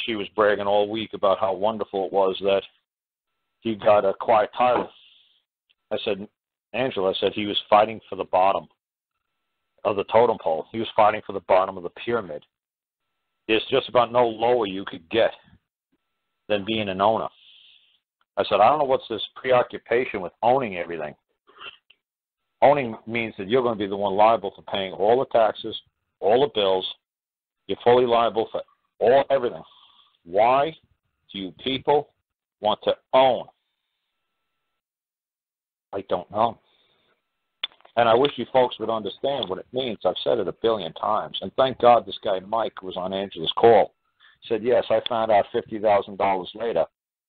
she was bragging all week about how wonderful it was that he got a quiet title. I said, Angela, I said he was fighting for the bottom of the totem pole. He was fighting for the bottom of the pyramid. There's just about no lower you could get than being an owner. I said, I don't know what's this preoccupation with owning everything. Owning means that you're going to be the one liable for paying all the taxes, all the bills. You're fully liable for everything. Why do you people want to own? I don't know. And I wish you folks would understand what it means. I've said it a billion times. And thank God this guy Mike was on Angela's call. Said, yes, I found out $50,000 later.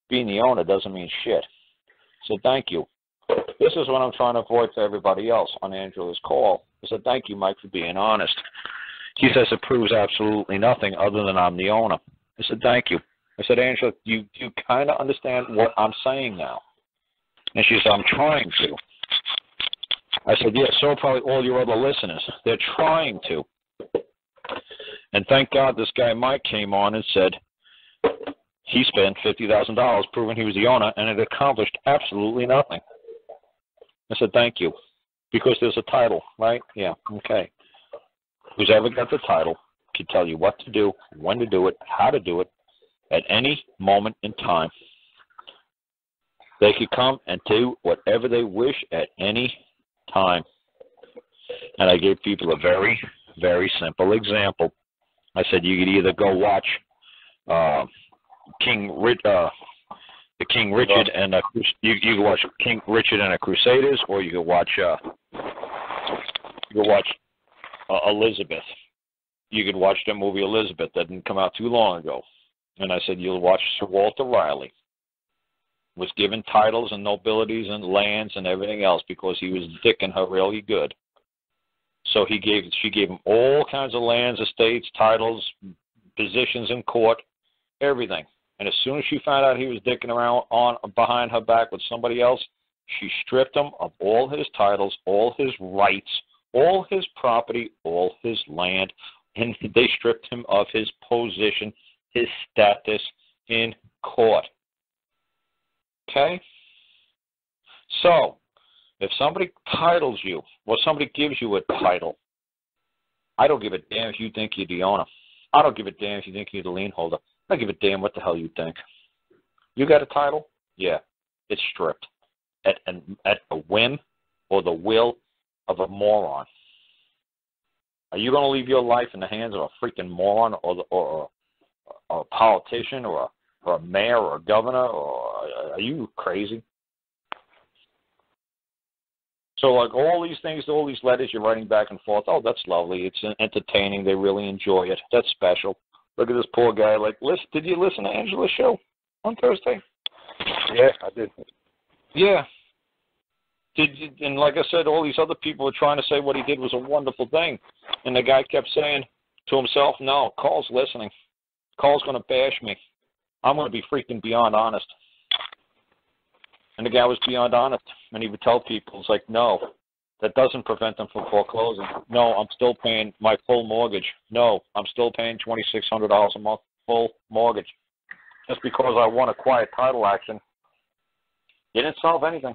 Being the owner doesn't mean shit. So thank you. This is what I'm trying to avoid for everybody else on Angela's call. I said, thank you, Mike, for being honest. He says it proves absolutely nothing other than I'm the owner. I said, thank you. I said, Angela, you kind of understand what I'm saying now? And she said, I'm trying to. I said, yeah, so probably all your other listeners. They're trying to. And thank God this guy Mike came on and said he spent $50,000 proving he was the owner, and it accomplished absolutely nothing. I said, thank you. Because there's a title, right? Yeah, okay. Who's ever got the title can tell you what to do, when to do it, how to do it, at any moment in time. They could come and do whatever they wish at any time. And I gave people a very, very simple example. I said you could either go watch the King Richard and you could watch King Richard and the Crusaders, or you could watch Elizabeth. You could watch the movie Elizabeth that didn't come out too long ago. And I said you'll watch Sir Walter Raleigh. Was given titles and nobilities and lands and everything else because he was dicking her really good. So she gave him all kinds of lands, estates, titles, positions in court, everything. And as soon as she found out he was dicking around behind her back with somebody else, she stripped him of all his titles, all his rights, all his property, all his land, and they stripped him of his position, his status in court. Okay? So, if somebody titles you, or somebody gives you a title, I don't give a damn if you think you're the owner. I don't give a damn if you think you're the lien holder. I don't give a damn what the hell you think. You got a title? Yeah. It's stripped at the whim or the will of a moron. Are you going to leave your life in the hands of a freaking moron or a politician or a mayor or a governor? Or are you crazy? So, like, all these things, all these letters you're writing back and forth, oh, that's lovely. It's entertaining. They really enjoy it. That's special. Look at this poor guy. Like, did you listen to Angela's show on Thursday? Yeah, I did. Yeah. And like I said, all these other people were trying to say what he did was a wonderful thing. And the guy kept saying to himself, no, Carl's listening. Carl's going to bash me. I'm going to be freaking beyond honest. And the guy was beyond honest. And he would tell people, it's like, no, that doesn't prevent them from foreclosing. No, I'm still paying my full mortgage. No, I'm still paying $2,600 a month full mortgage. Just because I won a quiet title action, it didn't solve anything.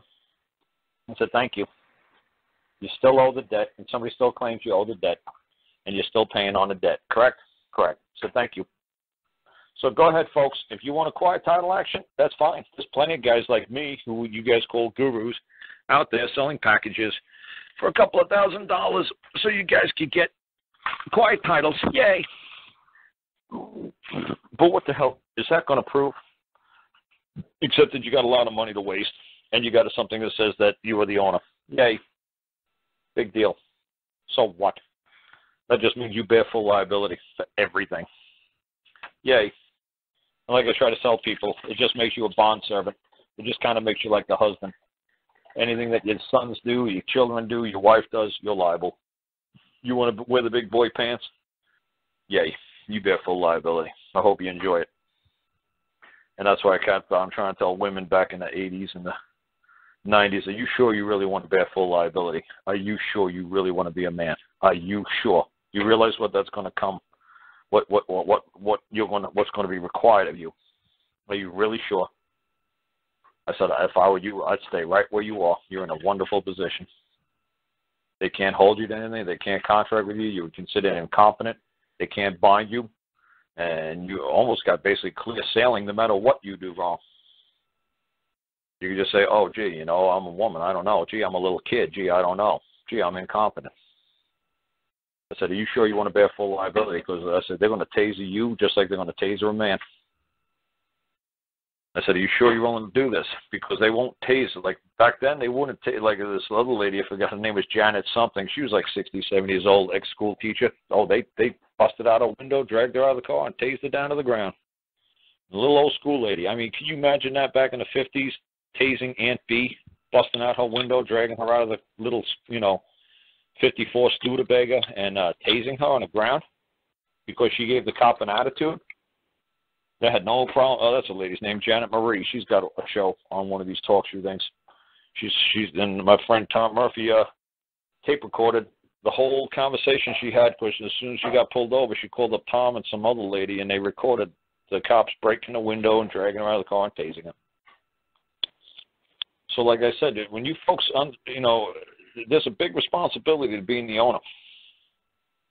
I said, thank you. You still owe the debt, and somebody still claims you owe the debt, and you're still paying on the debt. Correct? Correct. So thank you. So go ahead, folks. If you want a quiet title action, that's fine. There's plenty of guys like me, who you guys call gurus, out there selling packages for a couple of $1,000 so you guys could get quiet titles. Yay. But what the hell is that going to prove? Except that you got a lot of money to waste, and you got something that says that you are the owner. Yay. Big deal. So what? That just means you bear full liability for everything. Yay. And like I try to tell people, it just makes you a bond servant. It just kind of makes you like the husband. Anything that your sons do, your children do, your wife does, you're liable. You want to wear the big boy pants? Yay. You bear full liability. I hope you enjoy it. And that's why I'm trying to tell women back in the 80s and the 90s, are you sure you really want to bear full liability? Are you sure you really want to be a man? Are you sure? You realize what that's going to come What what's going to be required of you? Are you really sure? I said, if I were you, I'd stay right where you are. You're in a wonderful position. They can't hold you to anything. They can't contract with you. You would consider incompetent. They can't bind you. And you almost got basically clear sailing no matter what you do wrong. You can just say, oh, gee, you know, I'm a woman. I don't know. Gee, I'm a little kid. Gee, I don't know. Gee, I'm incompetent. I said, are you sure you want to bear full liability? Because I said, they're going to taser you just like they're going to taser a man. I said, are you sure you're willing to do this? Because they won't taser. Like, back then, they wouldn't taser. Like, this other lady, I forgot her name was Janet something. She was like 60, 70 years old, ex-school teacher. Oh, they busted out a window, dragged her out of the car, and tased her down to the ground. A little old school lady. I mean, can you imagine that back in the 50s, tasing Aunt B, busting out her window, dragging her out of the little, 54 Studebaker, and tasing her on the ground because she gave the cop an attitude? They had no problem. Oh, that's a lady's name, Janet Marie. She's got a show on one of these talk show things. She's and my friend Tom Murphy tape recorded the whole conversation she had, because as soon as she got pulled over, she called up Tom and some other lady, and they recorded the cops breaking the window and dragging her out of the car and tasing her. So like I said, when you folks, there's a big responsibility to being the owner.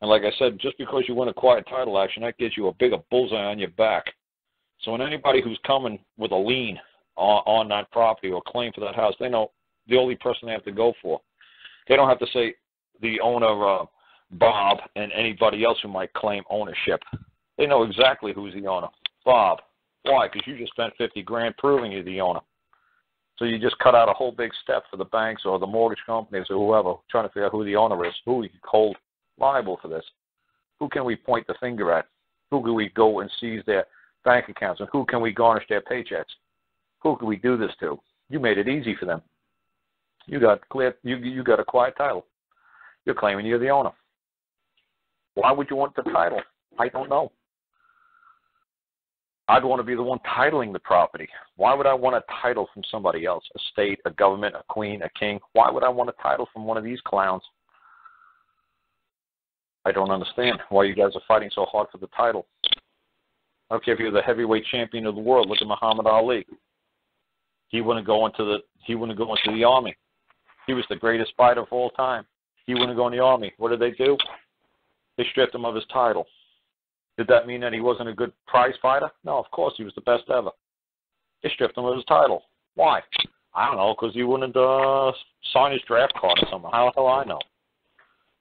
And like I said, just because you win a quiet title action, that gives you a bigger bullseye on your back. So when anybody who's coming with a lien on that property or claim for that house, they know the only person they have to go for. They don't have to say the owner, Bob, and anybody else who might claim ownership. They know exactly who's the owner. Bob. Why? Because you just spent $50,000 proving you're the owner. So you just cut out a whole big step for the banks or the mortgage companies or whoever trying to figure out who the owner is, who we can hold liable for this. Who can we point the finger at? Who can we go and seize their bank accounts, and who can we garnish their paychecks? Who can we do this to? You made it easy for them. You got clear. You got a quiet title. You're claiming you're the owner. Why would you want the title? I don't know. I'd want to be the one titling the property. Why would I want a title from somebody else? A state, a government, a queen, a king? Why would I want a title from one of these clowns? I don't understand why you guys are fighting so hard for the title. I don't care if you're the heavyweight champion of the world. Look at Muhammad Ali. He wouldn't go into the army. He was the greatest fighter of all time. He wouldn't go in the army. What did they do? They stripped him of his title. Did that mean that he wasn't a good prize fighter? No, of course he was the best ever. They stripped him of his title. Why? I don't know, because he wouldn't sign his draft card or something. How the hell I know?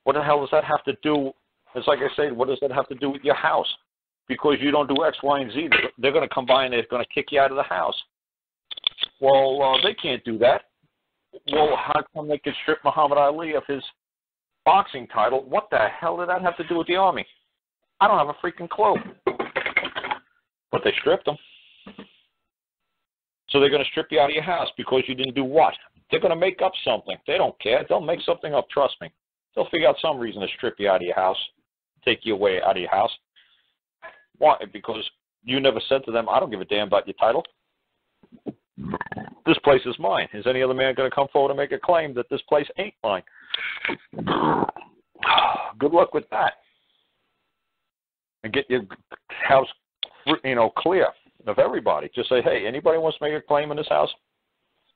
What the hell does that have to do? It's like I said, what does that have to do with your house? Because you don't do X, Y, and Z, they're going to come by and they're going to kick you out of the house. Well, they can't do that. Well, how come they could strip Muhammad Ali of his boxing title? What the hell did that have to do with the Army? I don't have a freaking clue. But they stripped him. So they're going to strip you out of your house because you didn't do what? They're going to make up something. They don't care. They'll make something up, trust me. They'll figure out some reason to strip you out of your house, take you away out of your house. Why? Because you never said to them, I don't give a damn about your title. This place is mine. Is any other man going to come forward and make a claim that this place ain't mine? Good luck with that. And get your house, clear of everybody. Just say, hey, anybody wants to make a claim in this house?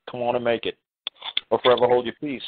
Come on and make it. Or forever hold your peace.